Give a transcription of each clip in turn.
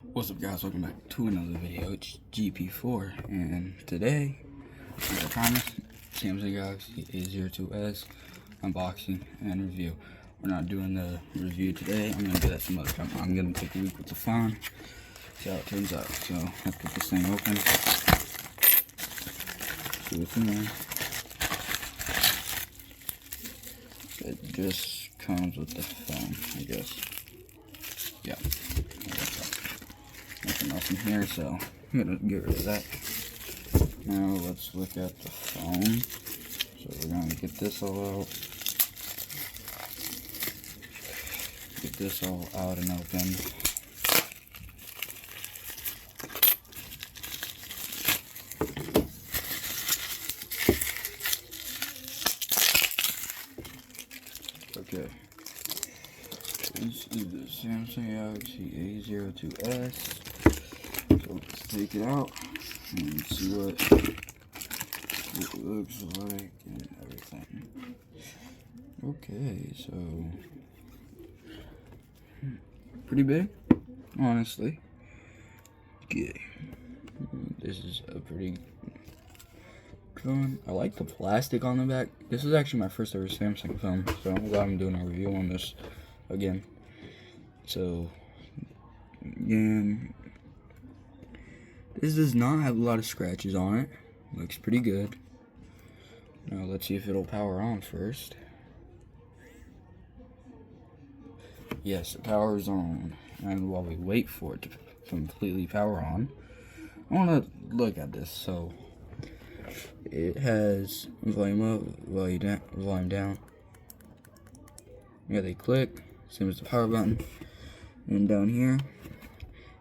What's up, guys? Welcome back to another video. It's GP4, and today, as I promised, Samsung Galaxy A02s unboxing and review. We're not doing the review today. I'm gonna do that some other time. I'm gonna take a week with the phone, see how it turns out. So let's get this thing open. See what's in there. It just comes with the phone, I guess. Yeah. Nothing else in here, so I'm gonna get rid of that. Now let's look at the phone. So we're gonna get this all out. Get this all out and open. Okay. This is the Samsung Galaxy A02s. So let's take it out and see what it looks like and everything. Okay, so pretty big, honestly. Okay, this is a pretty phone. I like the plastic on the back. This is actually my first ever Samsung phone, so I'm glad I'm doing a review on this again. So again, this does not have a lot of scratches on it. Looks pretty good. Now let's see if it'll power on first. Yes, the power is on. And while we wait for it to completely power on, I want to look at this. So it has volume up, volume down. Yeah, they click. Same as the power button. And down here,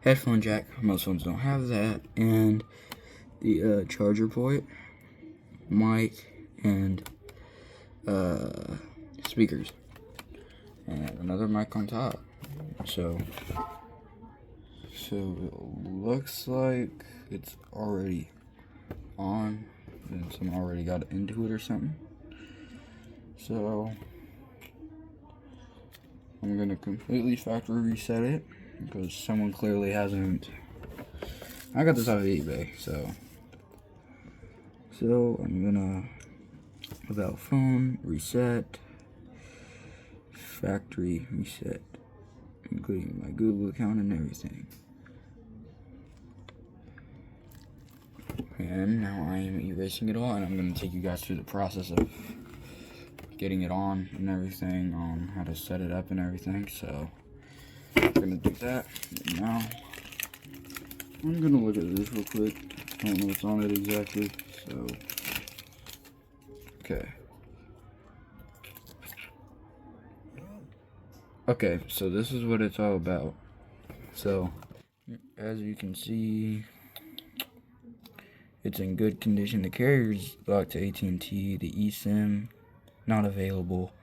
headphone jack. Most phones don't have that. And the charger port, mic, and speakers, and another mic on top. So it looks like it's already on, and someone already got into it or something. So I'm gonna completely factory reset it because someone clearly hasn't. I got this off of eBay, so I'm gonna about phone reset, factory reset, including my Google account and everything. And now I am erasing it all, and I'm gonna take you guys through the process of getting it on and everything, on how to set it up and everything. So I'm gonna do that now. I'm gonna look at this real quick. I don't know what's on it exactly, so okay, so this is what it's all about. So as you can see, it's in good condition. The carrier's locked to AT&T. The eSIM not available.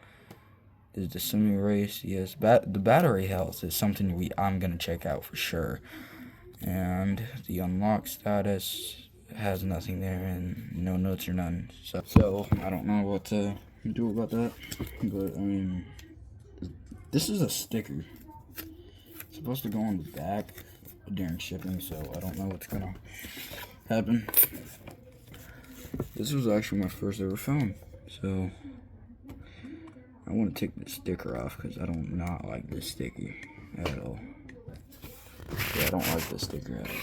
There's the SIM erase. Yes, the battery health is something I'm gonna check out for sure. And the unlock status has nothing there, and no notes or none. So I don't know what to do about that. But I mean, this is a sticker. It's supposed to go on the back during shipping, so I don't know what's gonna happen. This was actually my first ever phone, so I want to take the sticker off because I don't not like this sticker at all. Yeah, I don't like this sticker at all.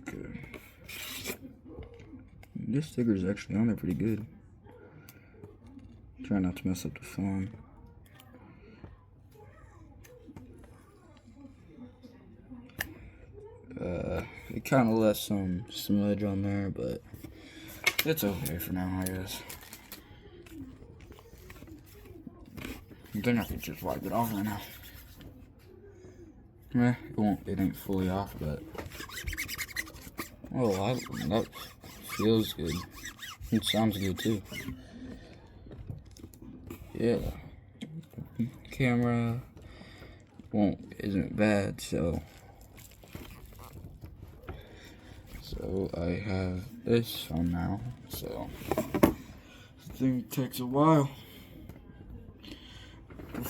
Okay. This sticker is actually on there pretty good. Try not to mess up the phone. It kind of left some smudge on there, but it's okay for now, I guess. I think I could just wipe it off right now. Yeah, it ain't fully off, but oh, that feels good. It sounds good too. Yeah, camera isn't bad, so I have this phone now. So this thing takes a while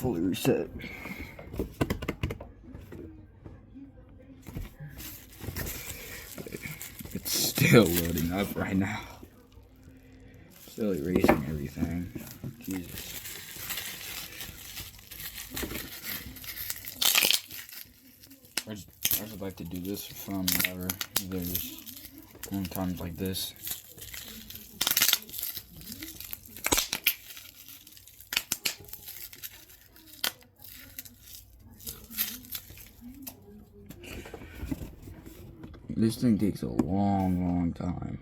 fully reset. It's still loading up right now. Still erasing everything. Jesus. I just like to do this for fun whenever there's times like this. This thing takes a long time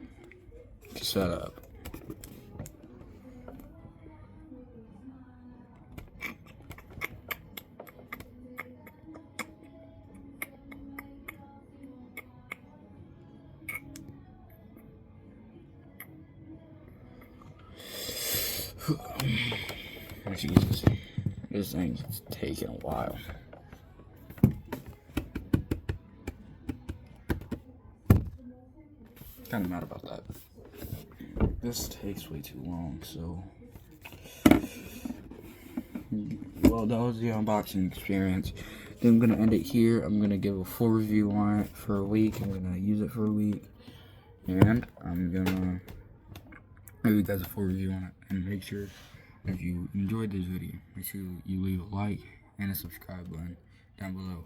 to set up. Jesus, this thing's taking a while. Kind of mad about that. This takes way too long, so. Well, that was the unboxing experience. Then I'm gonna end it here. I'm gonna give a full review on it for a week. I'm gonna use it for a week, and I'm gonna give you guys a full review on it. And make sure if you enjoyed this video, make sure you leave a like and a subscribe button down below.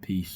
Peace.